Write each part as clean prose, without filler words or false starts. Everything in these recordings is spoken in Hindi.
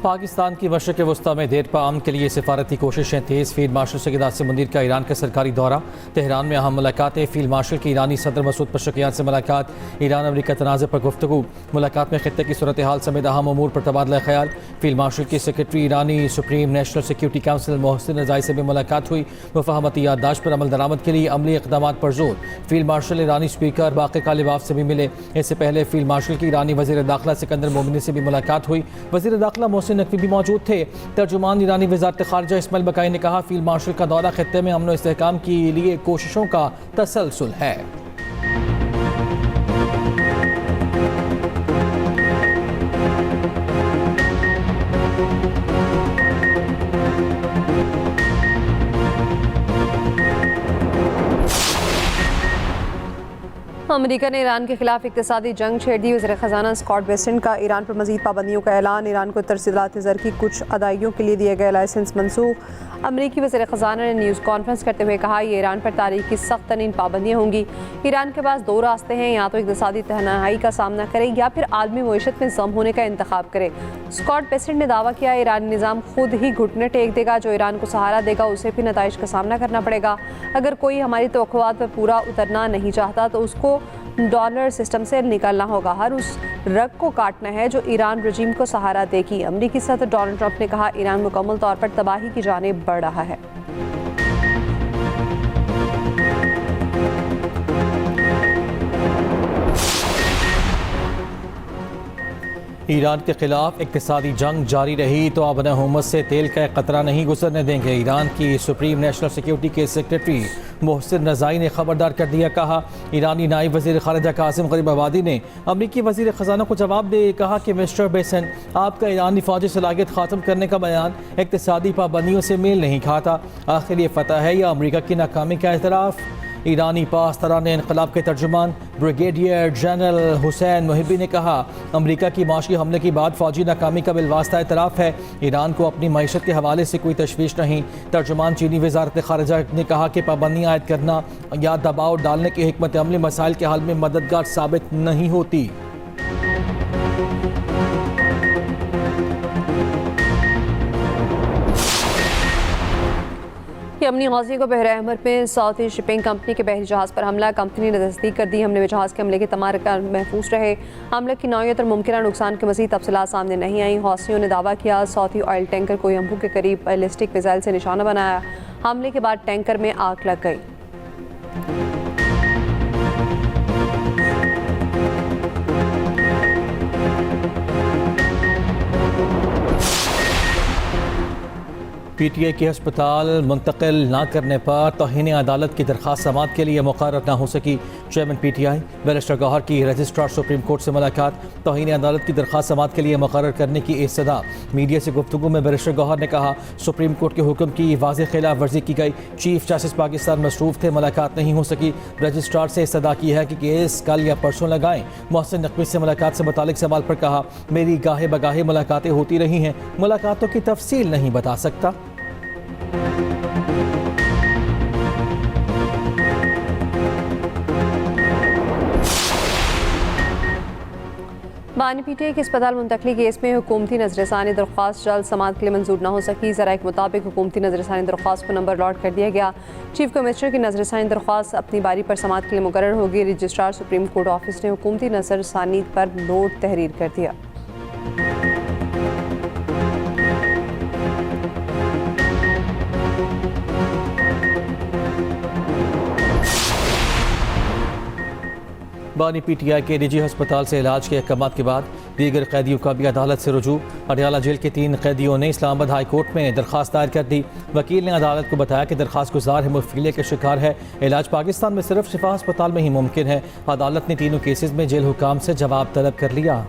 पाकिस्तान की मशरक़ वस्ता में देर पा अमन के लिए सिफारती कोशिशें तेज़। फील्ड मार्शल सैयद आसिम मुनीर का ईरान का सरकारी दौरा, तेहरान में अहम मुलाकातें। फील्ड मार्शल की ईरानी सदर मसूद पशकियान से मुलाकात, ईरान अमरीका तनाज़े पर गुफ्तगू। मुलाकात में खित्ते की सूरत हाल समेत अहम अमूर पर तबादला ख्याल। फील्ड मार्शल की सेक्रेटरी ईरानी supreme national security council Mohsin Rezaei से भी मुलाकात हुई। मुफाहमती याददाश्त पर अमल दरामद के लिए अमली इक़दाम पर जोर। फील्ड मार्शल ईरानी स्पीकर बाक़िर कालिबाफ से भी मिले। इससे पहले फील्ड मार्शल की ईरानी वज़ीर दाखिला सिकंदर मोमिनी से भी मुलाकात हुई। वज़ीर दाखिला मोहसिन नकवी भी मौजूद थे। तर्जुमान ईरानी वज़ारत ख़ारिजा इस्माइल बकाई ने कहा, फील्ड मार्शल का दौरा खित्ते में अमन व इस्तेहकाम के लिए कोशिशों का तसलसल है। अमेरिका ने ईरान के खिलाफ इक़्तिसादी जंग छेड़ दी। वज़ीर ख़ज़ाना स्कॉट बेसेंट का ईरान पर मज़ीद पाबंदियों का ऐलान। ईरान को तरसीलात ज़र की कुछ अदायगियों के लिए दिए गए लाइसेंस मनसूख। अमरीकी वज़ीर ख़ज़ाना ने न्यूज़ कॉन्फ्रेंस करते हुए कहा, ये ईरान पर तारीख की सख्त तरीन पाबंदियाँ होंगी। ईरान के पास दो रास्ते हैं, या तो इक़्तिसादी तनाहाई का सामना करे या फिर आलमी मईशत में जम होने का इंतखाब करे। स्कॉट बेसेंट ने दावा किया, ईरानी निज़ाम खुद ही घुटने टेक देगा। जो ईरान को सहारा देगा उसे भी नताइज का सामना करना पड़ेगा। अगर कोई हमारी तवक्कुआत पर पूरा उतरना नहीं चाहता तो उसको डॉलर सिस्टम से निकलना होगा। हर उस रग को काटना है जो ईरान रजीम को सहारा देगी। अमरीकी सदर डोनाल्ड ट्रंप ने कहा, ईरान मुकम्मल तौर पर तबाही की जानिब बढ़ रहा है। ईरान के खिलाफ इक़्तिसादी जंग जारी रही तो अपने हुकूमत से तेल का कतरा नहीं गुजरने देंगे। ईरान की सुप्रीम नेशनल सिक्योरिटी के सेक्रेटरी मोहसिन रज़ाई ने खबरदार कर दिया। कहा, ईरानी नायब वज़ीर ख़ारिजा कासिम गरीबाबादी ने अमरीकी वज़ीर ख़ज़ाना को जवाब दे कहा कि मिस्टर बेसेंट, आपका ईरानी फ़ौजी सलाहियत ख़त्म करने का बयान इक़्तिसादी पाबंदियों से मेल नहीं खाता। आखिर ये फतह है या अमरीका की नाकामी का एतराफ़? ईरानी पासदारान इनक़लाब के तर्जुमान ब्रिगेडियर जनरल हुसैन मुहिबी ने कहा, अमरीका की माशी हमले के बाद फ़ौजी नाकामी का बिलवास्ता एतराफ़ है। ईरान को अपनी मईशत के हवाले से कोई तशवीश नहीं। तर्जुमान चीनी वज़ारत ख़ारिजा ने कहा कि पाबंदियाँ आयद करना या दबाव डालने की हिकमत अमली मसाइल के हल में मददगार साबित नहीं होती। यमनी गौज़ी को बहर अहमर में सऊदी शिपिंग कंपनी के बहरी जहाज़ पर हमला। कंपनी ने तस्दीक कर दी, हमले में जहाज़ के हमले के तमाम अरकान महफूज रहे। हमले की नौयत और मुमकिन नुकसान की मज़ीद तफसीलात सामने नहीं आई। हौसियों ने दावा किया, सऊदी ऑयल टैंकर को यम्बू के करीब बैलिस्टिक मिसाइल से निशाना बनाया। हमले के बाद टैंकर में आग लग गई। PTI के अस्पताल मुंतकिल न करने पर तौहीन अदालत की दरख्वास्त समाअत के लिए मुक़र्रर न हो सकी। चेयरमैन PTI बैरिस्टर गौहर की रजिस्ट्रार सुप्रीम कोर्ट से मुलाकात। तौहीन अदालत की दरख्वास्त समाअत के लिए मुक़र्रर करने की इस्तदा। मीडिया से गुफ्तगू में बैरिस्टर गौहर ने कहा, सुप्रीम कोर्ट के हुक्म की वाज़ेह खिलाफ वर्जी की गई। चीफ जस्टिस पाकिस्तान मसरूफ़ थे, मुलाकात नहीं हो सकी। रजिस्ट्रार से इस्तदा की है कि केस कल या परसों लगाएं। मोहसिन नकवी से मुलाकात से मुतालिक सवाल पर कहा, मेरी गाहे बगाहे मुलाकातें होती रही हैं, मुलाकातों की तफसील नहीं बता सकता। बानी PTI के अस्पताल मुंतकली केस में हुकूमती नजरसानी दरख्वास्त जल्द समाअत के लिए मंजूर न हो सकी। ज़राए के मुताबिक हुकूमती नजरसानी दरख्वास्त को नंबर लॉट कर दिया गया। चीफ कमिश्नर की नजरसानी दरख्वास्त अपनी बारी पर समाअत के लिए मुकर्रर होगी। रजिस्ट्रार सुप्रीम कोर्ट ऑफिस ने हुकूमती नजरसानी पर नोट तहरीर कर दिया। बानी PTI के निजी अस्पताल से इलाज के अहकाम के बाद दीगर कैदियों का भी अदालत से रुजू। अडयाला जेल के 3 कैदियों ने इस्लामाबाद हाई कोर्ट में दरख्वास्त दायर कर दी। वकील ने अदालत को बताया कि दरख्वास्त गुजार हेमोफीलिया के शिकार है। इलाज पाकिस्तान में सिर्फ शिफा अस्पताल में ही मुमकिन है। अदालत ने तीनों केसेस में जेल हुकाम से जवाब तलब कर लिया।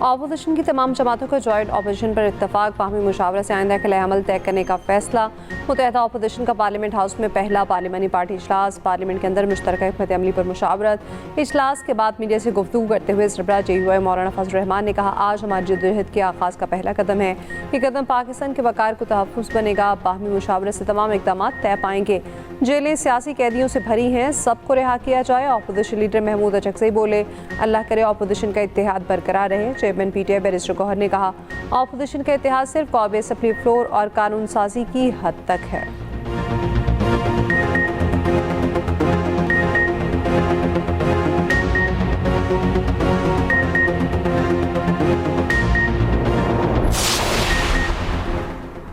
अपोजिशन की तमाम जमातों का जॉइंट अपोजिशन पर इत्तफाक, बाहमी मुशावरत से आइंदा खिलाफ अमल तय करने का फैसला। मुत्तहदा अपोजिशन का पार्लियामेंट हाउस में पहला पार्लिमानी पार्टी इजलास, पार्लियामेंट के अंदर मुश्तरका हिकमत अमली पर मुशावरत। इजलास के बाद मीडिया से गुफ्तगू करते हुए सरबराह JUI मौलाना फजल रहमान ने कहा, आज हमारी जद्दोजहद के आगाज़ का पहला कदम है। ये कदम पाकिस्तान के वक़ार को तहफ़्फ़ुज़ बनेगा। बाहमी मुशावरत से तमाम इक़दाम तय पाएंगे। जेलें सियासी कैदियों से भरी हैं, सबको रिहा किया जाए। अपोजिशन लीडर महमूद अचकज़ई बोले, अल्लाह करे अपोजिशन का इत्तेहाद बरकरार रहे। चेयरमैन PTI बैरिस्टर गौहर ने कहा, अपोजिशन का इत्तेहाद सिर्फ कौमी असम्बली फ्लोर और कानून साजी की हद तक है।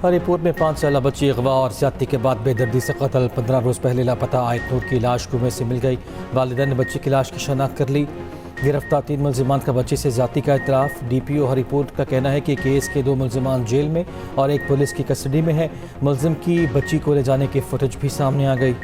हरिपुर में 5 साला बच्ची अगवा और ज्यादती के बाद बेदर्दी से कत्ल। 15 रोज़ पहले लापता आयत नूर की लाश कुएं से मिल गई। वालिदैन ने बच्ची की लाश की शनाख्त कर ली। गिरफ्तार 3 मुलजिमान का बच्ची से ज्यादती का इतराफ़। DPO हरिपुर का कहना है कि केस के 2 मुलजिमान जेल में और एक पुलिस की कस्टडी में है। मुलजिम की बच्ची को ले जाने की फुटेज भी सामने आ गई।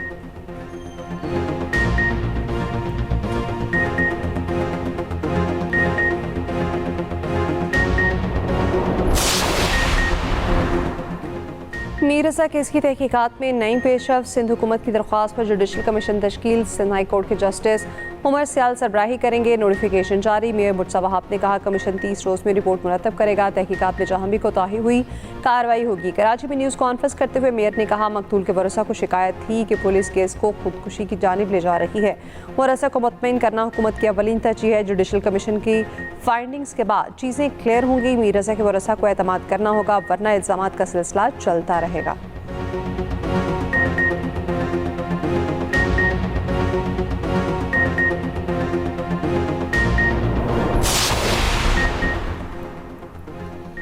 मीर रज़ा केस की तहकीकात में नई पेशरफ। सिंध हुकूमत की दरख्वास्त पर जुडिशल कमीशन तश्कील। सिंध हाई कोर्ट के जस्टिस उमर सियाल सरबराही करेंगे। नोटिफिकेशन जारी। मेयर मुर्तज़ा वहाब ने कहा, कमीशन 30 रोज़ में रिपोर्ट मुरतब करेगा। तहकीकात में जहाँ भी कोताही हुई कार्रवाई होगी। कराची में न्यूज़ कॉन्फ्रेंस करते हुए मेयर ने कहा, मकतूल के वरसा को शिकायत थी कि पुलिस केस को खुदकुशी की जानिब ले जा रही है। वरसा को मुतमईन करना हुकूमत की अवलीन तरजीह है। जुडिशल कमीशन की फाइंडिंग्स के बाद चीज़ें क्लियर होंगी। मीर रज़ा के वरसा को एतमाद करना होगा, वरना इल्ज़ामात का सिलसिला चलता रहेगा।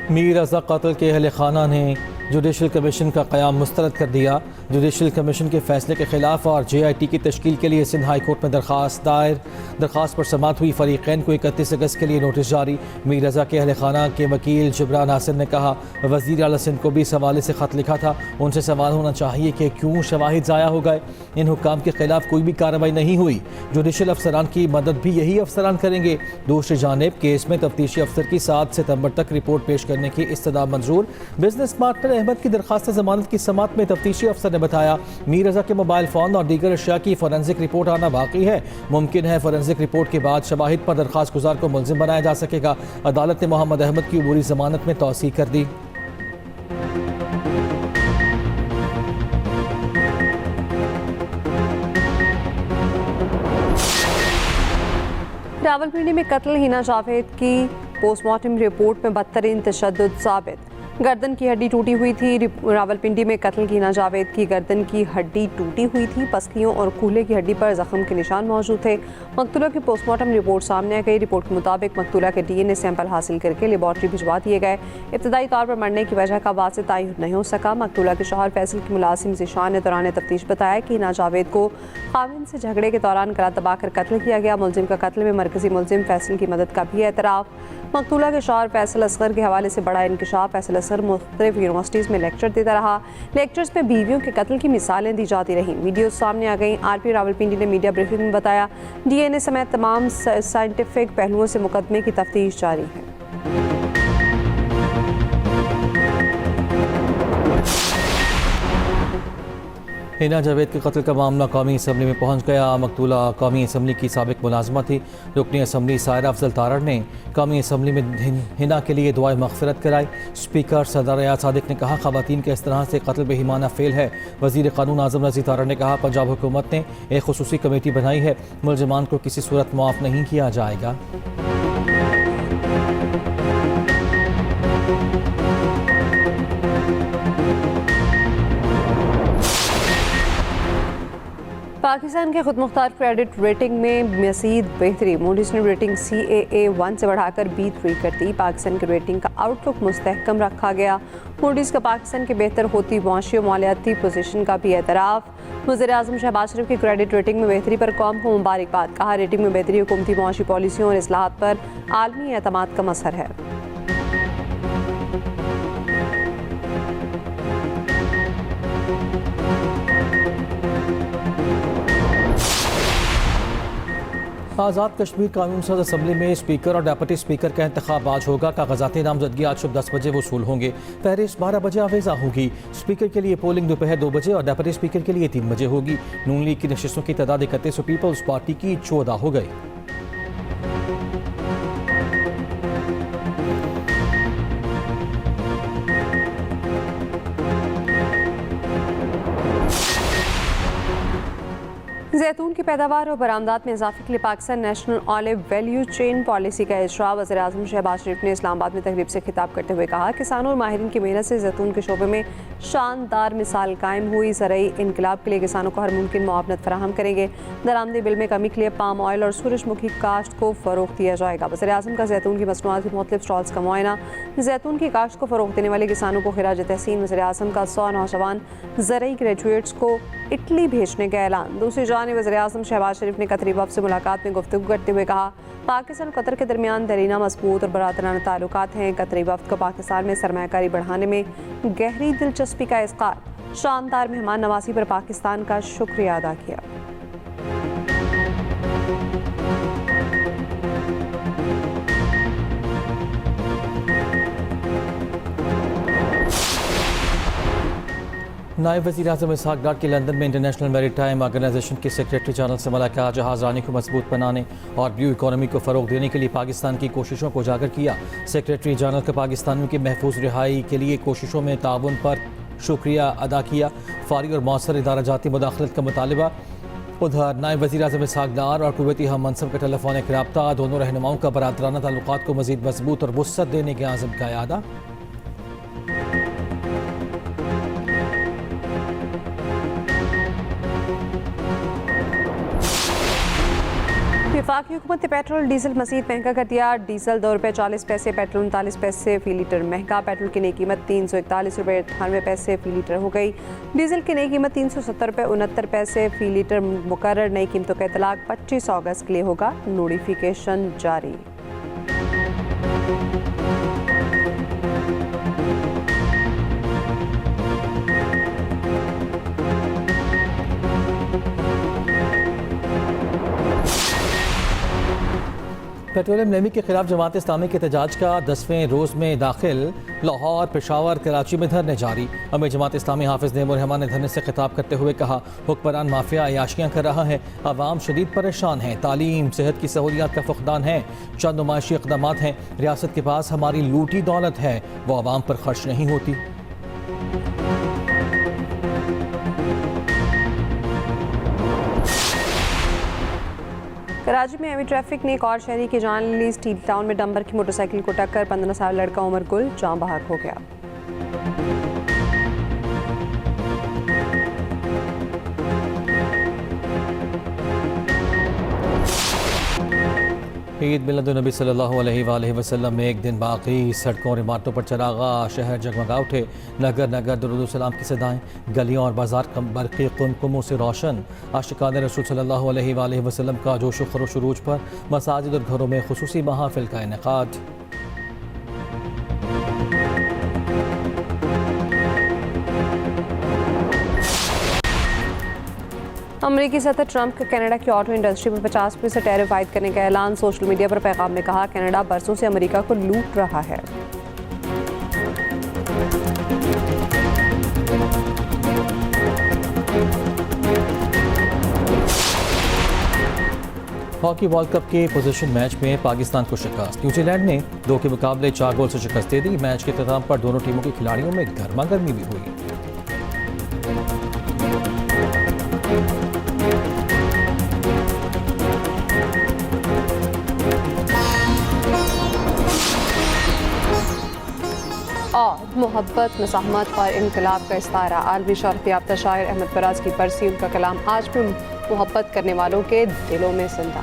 मीर रज़ा कत्ल के अहल खाना ने जुडिशल कमीशन का क़याम मुस्तरद कर दिया। जुडिशल कमीशन के फैसले के खिलाफ और JIT की तश्कील के लिए सिंध हाई कोर्ट में दरख्वास्त दायर। दरख्वास्त पर समाअत हुई। फरीक़ैन को 31 अगस्त के लिए नोटिस जारी। मीर रज़ा के अहल खाना के वकील जिब्रान नासिर ने कहा, वज़ीर आला सिंध को भी इस हवाले से ख़त लिखा था। उनसे सवाल होना चाहिए कि क्यों शवाहिद ज़ाया हो गए। इन हुक्काम के खिलाफ कोई भी कार्रवाई नहीं हुई। जुडिशल अफसरान की मदद भी यही अफसरान करेंगे। दूसरी जानिब केस में तफ्तीशी अफसर की 7 सितंबर तक रिपोर्ट पेश करने की इस्तदा मंजूर। बिजनेस पार्टनर अहमद की दरख्वास्त जमानत की समाअत में तफ्तीशी अफसर ने बताया, मीर रज़ा के मोबाइल फ़ोन और दीगर अशिया की फोरेंसिक रिपोर्ट आना बाकी है। मुमकिन है फोरेंसिक रिपोर्ट के बाद शवाहिद पर दरख्वास्त गुजार को मुलजिम बनाया जा सकेगा। अदालत ने मोहम्मद अहमद की अबूरी जमानत में तौसीक कर दी। रावलपिंडी में कत्ल हिना जावेद की पोस्टमार्टम रिपोर्ट में बदतरीन तशद्दुद साबित। गर्दन की हड्डी टूटी हुई थी। रावलपिंडी में कत्ल की हिना जावेद की गर्दन की हड्डी टूटी हुई थी। पसलियों और कूल्हे की हड्डी पर जख्म के निशान मौजूद थे। मकतूला की पोस्टमार्टम रिपोर्ट सामने आ गई। रिपोर्ट के मुताबिक मकतूला के DNA सैंपल हासिल करके लेबॉर्ट्री भिजवा दिए गए। इब्तदाई तौर पर मरने की वजह का वाज़ेह तयन नहीं हो सका। मकतूला के शौहर फैसल की मुलाजिम ज़ीशान ने दौरान तफ्तीश बताया कि हिना जावेद को खाविन से झगड़े के दौरान गला दबा कर कत्ल किया गया। मुलजिम का कत्ल में मरकजी मुलजिम फैसल की मदद का भी एतराफ़। मकतूला के शौहर फैसल असगर के हवाले से बड़ा इंकशाफ। फैसल असगर मुख्तलिफ यूनिवर्सिटीज़ में लेक्चर देता रहा। लेक्चर्स में बीवियों के कत्ल की मिसालें दी जाती रहीं। वीडियो सामने आ गई। RP रावलपिंडी ने मीडिया ब्रीफिंग में बताया, DNA समेत तमाम साइंटिफिक पहलुओं से मुकदमे की तफ्तीश जारी है। हिना जावेद के कत्ल का मामला कौमी असम्बली में पहुंच गया। मकतूला कौमी असम्बली की साबिक मुलाजमा थी। रुकनी असम्बली सायरा अफजल तारड़ ने कौमी असम्बली में हिना के लिए दुआए मग़फ़िरत कराई। स्पीकर सरदार याद सादिक ने कहा, ख़वातीन के इस तरह से कत्ल बेईमाना फ़ेल है। वज़ीर क़ानून आज़म रज़ी तारड़ ने कहा, पंजाब हुकूमत ने एक खुसूसी कमेटी बनाई है। मुलज़िमान को किसी सूरत मुआफ़ नहीं किया जाएगा। पाकिस्तान के खुद मुख्तार क्रेडिट रेटिंग में मज़ीद बेहतरी। मूडीज़ ने रेटिंग CAA1 से बढ़ाकर B3 कर दी। पाकिस्तान की रेटिंग का आउटलुक मुस्तहकम रखा गया। मूडीज़ का पाकिस्तान के बेहतर होती मुआशी और मालियाती पोजीशन का भी एतराफ़। वज़ीर-ए-आज़म शहबाज शरीफ की क्रेडिट रेटिंग में बेहतरी पर कौम को मुबारकबाद। कहा, रेटिंग में बेहतरी हुकूमती मुआशी पॉलिसियों और इस्लाहात पर आलमी एतमाद का मसर है। आज़ाद कश्मीर कानून साज असम्बली में स्पीकर और डेप्यूटी स्पीकर का इंतखाब आज होगा। कागजाती नामजदगी आज सुबह 10 बजे वसूल होंगे। फहरिस्त 12 बजे आवेजा होगी। स्पीकर के लिए पोलिंग दोपहर 2 बजे और डेप्यूटी स्पीकर के लिए 3 बजे होगी। नून लीग की नशिस्तों की तादाद 31 और पीपल्स पार्टी की 14 हो गई। जैतून की पैदावार और बरामदात में इजाफे के लिए Pakistan national olive value chain policy का इजरा वज़ीर आज़म शहबाज शरीफ ने इस्लामाबाद में तकरीब से खिताब करते हुए कहा, किसानों और माहिरीन की मेहनत से जैतून के शोबे में शानदार मिसाल कायम हुई। ज़रई इनकलाब के लिए किसानों को हर मुमकिन मुआवनत फराहम करेंगे। दरामदी बिल में कमी के लिए पाम ऑयल और सूरजमुखी काश्त को फ़रोग़ दिया जाएगा। वज़ीर आज़म का जैतून की मसनूआत की मुख्तलिफ स्टॉल्स का मुआयना। जैतून की काश्त को फ़रोग़ देने वाले किसानों को खिराज तहसीन। वज़ीर आज़म का 100 नौजवान ज़रई ग्रेजुएट्स को इटली भेजने का ऐलान। दूसरी जानिब वज़ीर आज़म शहबाज शरीफ ने कतरी वफ़द से मुलाकात में गुफ्तगू करते हुए कहा, पाकिस्तान और कतर के दरमियान दरीना मजबूत और बरातराना ताल्लुकात हैं। कतरी वफ़द को पाकिस्तान में सरमायाकारी बढ़ाने में गहरी दिलचस्पी का इज़हार। शानदार मेहमान नवाजी पर पाकिस्तान का शुक्रिया अदा किया। नायब वज़ीर आज़म इसहाक़ डार की लंदन में इंटरनेशनल मैरीटाइम ऑर्गेनाइजेशन के सेक्रेटरी जनरल से मुलाकात। जहाज़रानी को मजबूत बनाने और ब्लू इकॉनमी को फ़रोग़ देने के लिए पाकिस्तान की कोशिशों को उजागर किया। सेक्रेटरी जनरल का पाकिस्तानियों की महफूज रिहाई के लिए कोशिशों में ताउन पर शुक्रिया अदा किया। फ़ौरी और मौसर इदारा जाती मुदाखलत का मुतालबा। उधर नायब वज़ीर आज़म इसहाक़ डार और कुवैती हम मनसब का टेलीफोनिक रब्ता। दोनों रहनुमाओं का बरातराना ताल्लुकात को मज़ीद मजबूत और वुसअत देने के आज़म का यादा। वफाकी हुकूमत ने पेट्रोल डीजल मज़ीद महंगा कर दिया। डीजल 2 रुपये 40 पैसे, पेट्रोल 39 पैसे फ़ी लीटर महंगा। पेट्रोल की नई कीमत 341 रुपये 98 पैसे फ़ी लीटर हो गई। डीजल की नई कीमत 370 रुपये 69 पैसे फ़ी लीटर मुकर्रर। नई कीमतों का इतलाक 25 अगस्त के लिए होगा। नोटिफिकेशन जारी। पेट्रोलियम नमी के खिलाफ जमात इस्लामी के एहतजाज का 10वें रोज़ में दाखिल। लाहौर, पेशावर, कराची में धरने जारी। अमीर जमात इस्लामी हाफिज़ नेमुर रहमान ने धरने से खिताब करते हुए कहा, हुक्मरान माफिया अयाशियाँ कर रहा है। आवाम शदीद परेशान है। तालीम, सेहत की सहूलियात का फुकदान है। चंद नुमाइशी इक़दामात हैं। रियासत के पास हमारी लूटी दौलत है, वो आवाम पर खर्च नहीं होती। कराची में हेवी ट्रैफिक ने एक और शहरी की जान ली। स्टील टाउन में डंबर की मोटरसाइकिल को टक्कर। 15 साल लड़का उमर गुल जान बहक हो गया। ईद मिलादुन्नबी सल्लल्लाहु अलैहि वसल्लम में एक दिन बाकी। सड़कों और इमारतों पर चरागा, शहर जगमगा उठे। नगर नगर दुरूद सलाम की सदाएं। गलियां और बाजार बरक़ी कुमकुमों से रोशन। आशिकान रसूल सल्लल्लाहु अलैहि वसल्लम का जोश व खरोश उरूज पर मसाजिद और घरों में खुसूसी महाफिल का इनेकाद। अमरीकी सदर ट्रंप का कनाडा की ऑटो इंडस्ट्री पर 50% टैरिफ आयद करने का ऐलान। सोशल मीडिया पर पैगाम में कहा, कनाडा बरसों से अमेरिका को लूट रहा है। हॉकी वर्ल्ड कप के पोजीशन मैच में पाकिस्तान को शिकस्त। न्यूजीलैंड ने 2 के मुकाबले 4 गोल से शिकस्त दे दी। मैच के इख्तिताम पर दोनों टीमों के खिलाड़ियों में गर्मा गर्मी भी हुई। और मोहब्बत, मज़ाहमत और इनकलाब का इस्तारा। आलमी शोहरत याफ्ता शायर अहमद फराज की बरसी। उनका कलाम आज भी मोहब्बत करने वालों के दिलों में जिंदा।